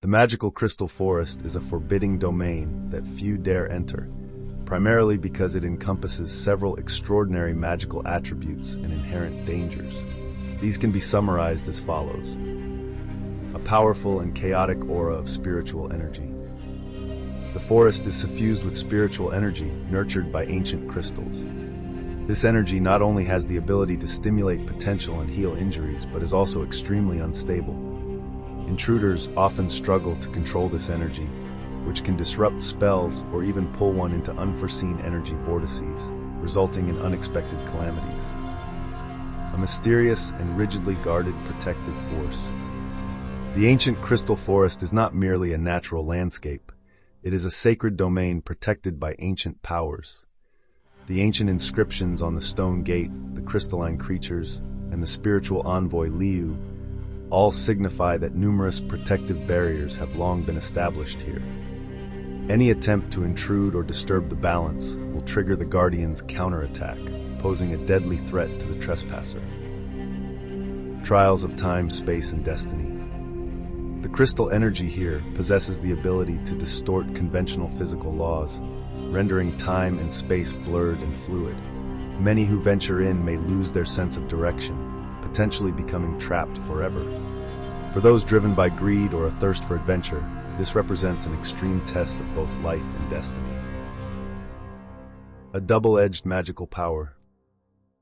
The magical crystal forest is a forbidding domain that few dare enter, primarily because it encompasses several extraordinary magical attributes and inherent dangers. These can be summarized as follows: a powerful and chaotic aura of spiritual energy. The forest is suffused with spiritual energy nurtured by ancient crystals. This energy not only has the ability to stimulate potential and heal injuries, but is also extremely unstable. Intruders often struggle to control this energy, which can disrupt spells or even pull one into unforeseen energy vortices, resulting in unexpected calamities. A mysterious and rigidly guarded protective force. The ancient crystal forest is not merely a natural landscape. It is a sacred domain protected by ancient powers. The ancient inscriptions on the stone gate, the crystalline creatures, and the spiritual envoy Liu all signify that numerous protective barriers have long been established here. Any attempt to intrude or disturb the balance will trigger the Guardian's counterattack, posing a deadly threat to the trespasser. Trials of time, space, and destiny. The crystal energy here possesses the ability to distort conventional physical laws, rendering time and space blurred and fluid. Many who venture in may lose their sense of direction, potentially becoming trapped forever. For those driven by greed or a thirst for adventure, this represents an extreme test of both life and destiny. A double-edged magical power.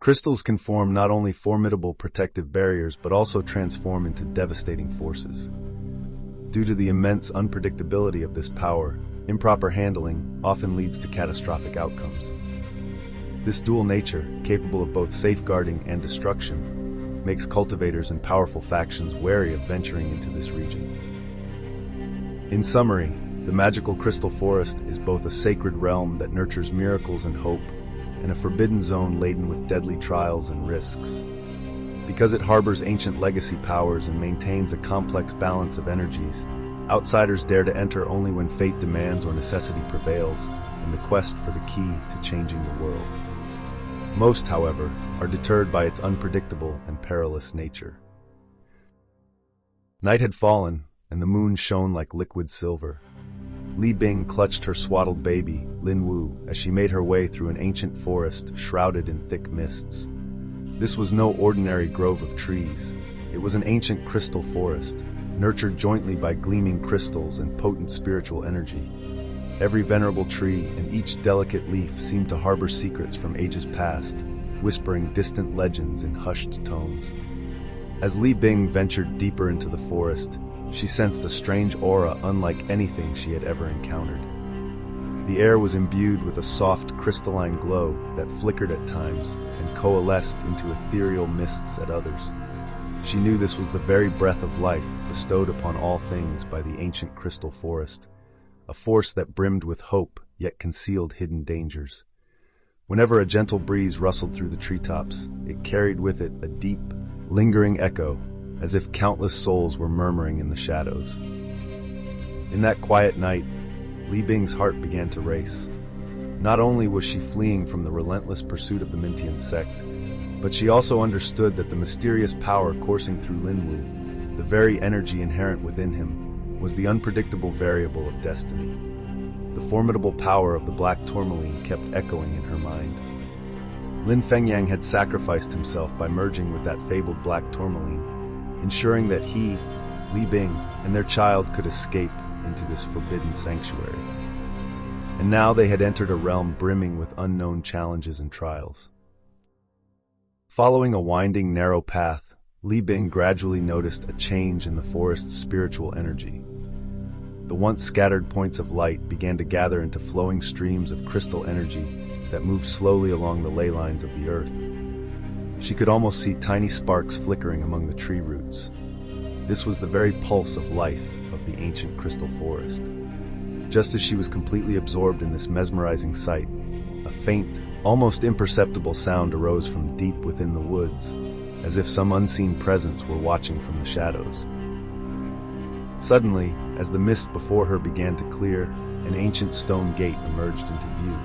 Crystals can form not only formidable protective barriers, but also transform into devastating forces. Due to the immense unpredictability of this power, improper handling often leads to catastrophic outcomes. This dual nature, capable of both safeguarding and destruction, makes cultivators and powerful factions wary of venturing into this region. In summary, the magical crystal forest is both a sacred realm that nurtures miracles and hope, and a forbidden zone laden with deadly trials and risks. Because it harbors ancient legacy powers and maintains a complex balance of energies, outsiders dare to enter only when fate demands or necessity prevails in the quest for the key to changing the world. Most, however, are deterred by its unpredictable and perilous nature. Night had fallen, and the moon shone like liquid silver. Li Bing clutched her swaddled baby, Lin Wu, as she made her way through an ancient forest shrouded in thick mists. This was no ordinary grove of trees. It was an ancient crystal forest, nurtured jointly by gleaming crystals and potent spiritual energy. Every venerable tree and each delicate leaf seemed to harbor secrets from ages past, whispering distant legends in hushed tones. As Li Bing ventured deeper into the forest, she sensed a strange aura unlike anything she had ever encountered. The air was imbued with a soft, crystalline glow that flickered at times and coalesced into ethereal mists at others. She knew this was the very breath of life bestowed upon all things by the ancient crystal forest, a force that brimmed with hope yet concealed hidden dangers. Whenever a gentle breeze rustled through the treetops, it carried with it a deep, lingering echo, as if countless souls were murmuring in the shadows. In that quiet night, Li Bing's heart began to race. Not only was she fleeing from the relentless pursuit of the Mintian sect, but she also understood that the mysterious power coursing through Lin Wu, the very energy inherent within him, was the unpredictable variable of destiny. The formidable power of the black tourmaline kept echoing in her mind. Lin Fengyang had sacrificed himself by merging with that fabled black tourmaline, ensuring that he, Li Bing, and their child could escape into this forbidden sanctuary. And now they had entered a realm brimming with unknown challenges and trials. Following a winding, narrow path, Li Bing gradually noticed a change in the forest's spiritual energy. The once scattered points of light began to gather into flowing streams of crystal energy that moved slowly along the ley lines of the earth. She could almost see tiny sparks flickering among the tree roots. This was the very pulse of life of the ancient crystal forest. Just as she was completely absorbed in this mesmerizing sight, a faint, almost imperceptible sound arose from deep within the woods, as if some unseen presence were watching from the shadows. Suddenly, as the mist before her began to clear, an ancient stone gate emerged into view.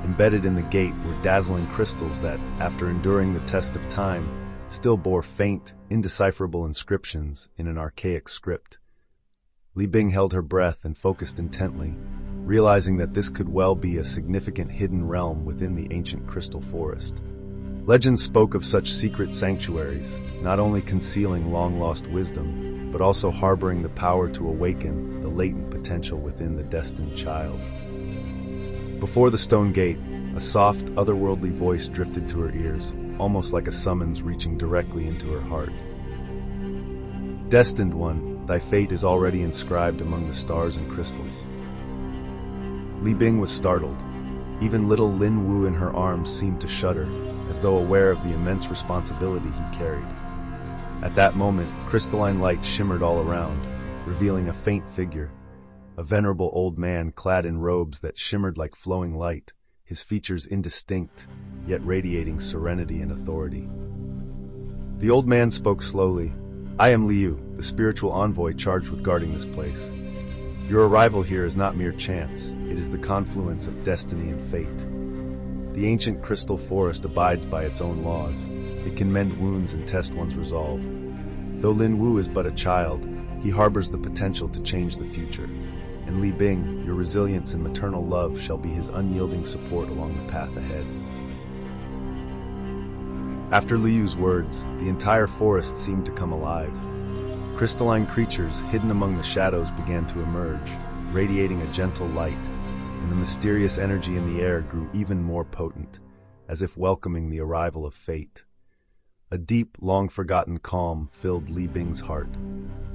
Embedded in the gate were dazzling crystals that, after enduring the test of time, still bore faint, indecipherable inscriptions in an archaic script. Li Bing held her breath and focused intently, realizing that this could well be a significant hidden realm within the ancient crystal forest. Legends spoke of such secret sanctuaries, not only concealing long-lost wisdom, but also harboring the power to awaken the latent potential within the destined child. Before the stone gate, a soft, otherworldly voice drifted to her ears, almost like a summons reaching directly into her heart. "Destined one, thy fate is already inscribed among the stars and crystals." Li Bing was startled. Even little Lin Wu in her arms seemed to shudder, as though aware of the immense responsibility he carried. At that moment, crystalline light shimmered all around, revealing a faint figure, a venerable old man clad in robes that shimmered like flowing light, his features indistinct, yet radiating serenity and authority. The old man spoke slowly. "I am Liu, the spiritual envoy charged with guarding this place. Your arrival here is not mere chance, it is the confluence of destiny and fate. The ancient crystal forest abides by its own laws. It can mend wounds and test one's resolve. Though Lin Wu is but a child, he harbors the potential to change the future. And Li Bing, your resilience and maternal love shall be his unyielding support along the path ahead." After Liu's words, the entire forest seemed to come alive. Crystalline creatures hidden among the shadows began to emerge, radiating a gentle light, and the mysterious energy in the air grew even more potent, as if welcoming the arrival of fate. A deep, long-forgotten calm filled Li Bing's heart.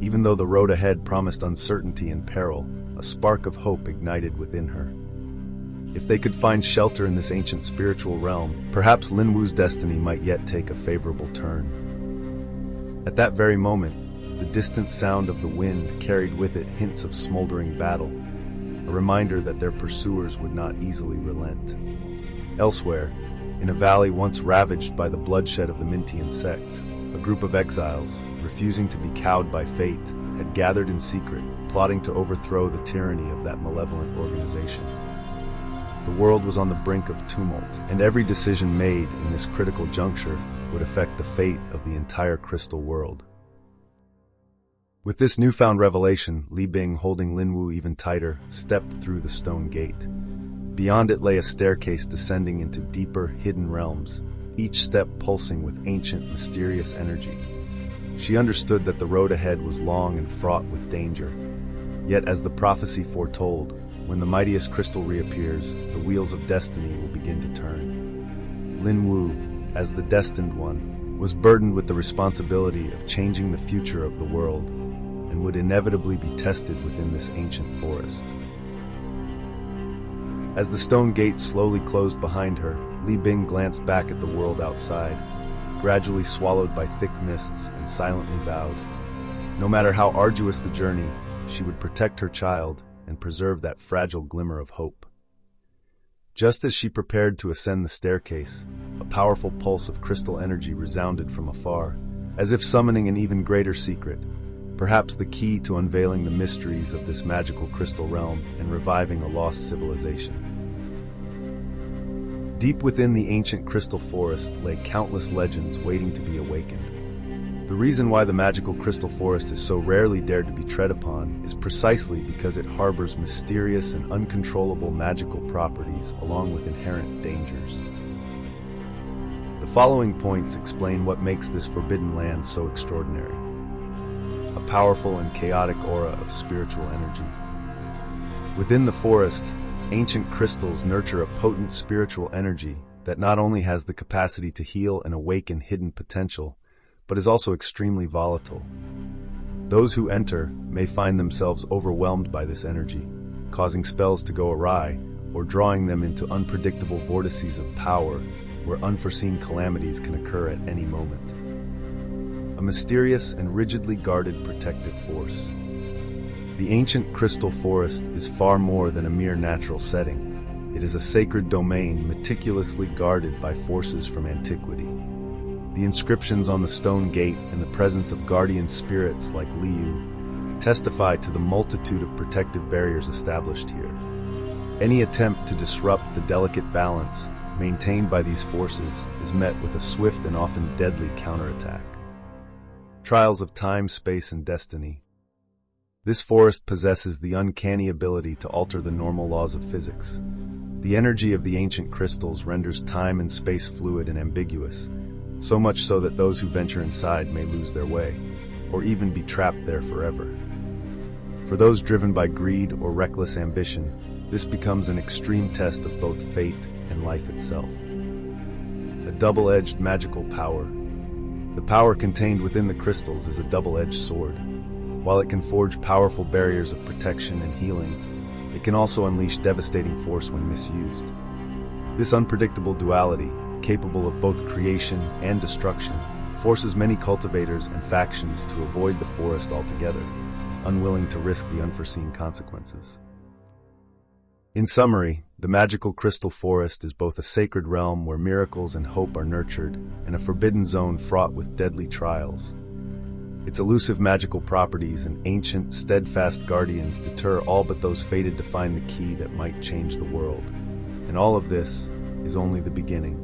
Even though the road ahead promised uncertainty and peril, a spark of hope ignited within her. If they could find shelter in this ancient spiritual realm, perhaps Lin Wu's destiny might yet take a favorable turn. At that very moment, the distant sound of the wind carried with it hints of smoldering battle, a reminder that their pursuers would not easily relent. Elsewhere, in a valley once ravaged by the bloodshed of the Mintian sect, a group of exiles, refusing to be cowed by fate, had gathered in secret, plotting to overthrow the tyranny of that malevolent organization. The world was on the brink of tumult, and every decision made in this critical juncture would affect the fate of the entire crystal world. With this newfound revelation, Li Bing, holding Lin Wu even tighter, stepped through the stone gate. Beyond it lay a staircase descending into deeper, hidden realms, each step pulsing with ancient, mysterious energy. She understood that the road ahead was long and fraught with danger. Yet, as the prophecy foretold, when the mightiest crystal reappears, the wheels of destiny will begin to turn. Lin Wu, as the destined one, was burdened with the responsibility of changing the future of the world, and would inevitably be tested within this ancient forest. As the stone gate slowly closed behind her, Li Bing glanced back at the world outside, gradually swallowed by thick mists, and silently vowed, no matter how arduous the journey, she would protect her child and preserve that fragile glimmer of hope. Just as she prepared to ascend the staircase, a powerful pulse of crystal energy resounded from afar, as if summoning an even greater secret, perhaps the key to unveiling the mysteries of this magical crystal realm and reviving a lost civilization. Deep within the ancient crystal forest lay countless legends waiting to be awakened. The reason why the magical crystal forest is so rarely dared to be tread upon is precisely because it harbors mysterious and uncontrollable magical properties along with inherent dangers. The following points explain what makes this forbidden land so extraordinary. A powerful and chaotic aura of spiritual energy. Within the forest, ancient crystals nurture a potent spiritual energy that not only has the capacity to heal and awaken hidden potential, but is also extremely volatile. Those who enter may find themselves overwhelmed by this energy, causing spells to go awry or drawing them into unpredictable vortices of power where unforeseen calamities can occur at any moment. A mysterious and rigidly guarded protective force. The ancient crystal forest is far more than a mere natural setting. It is a sacred domain meticulously guarded by forces from antiquity. The inscriptions on the stone gate and the presence of guardian spirits like Liu testify to the multitude of protective barriers established here. Any attempt to disrupt the delicate balance maintained by these forces is met with a swift and often deadly counterattack. Trials of time, space, and destiny. This forest possesses the uncanny ability to alter the normal laws of physics. The energy of the ancient crystals renders time and space fluid and ambiguous, so much so that those who venture inside may lose their way, or even be trapped there forever. For those driven by greed or reckless ambition, this becomes an extreme test of both fate and life itself. A double-edged magical power. The power contained within the crystals is a double-edged sword. While it can forge powerful barriers of protection and healing, it can also unleash devastating force when misused. This unpredictable duality, capable of both creation and destruction, forces many cultivators and factions to avoid the forest altogether, unwilling to risk the unforeseen consequences. In summary, the magical crystal forest is both a sacred realm where miracles and hope are nurtured, and a forbidden zone fraught with deadly trials. Its elusive magical properties and ancient, steadfast guardians deter all but those fated to find the key that might change the world. And all of this is only the beginning.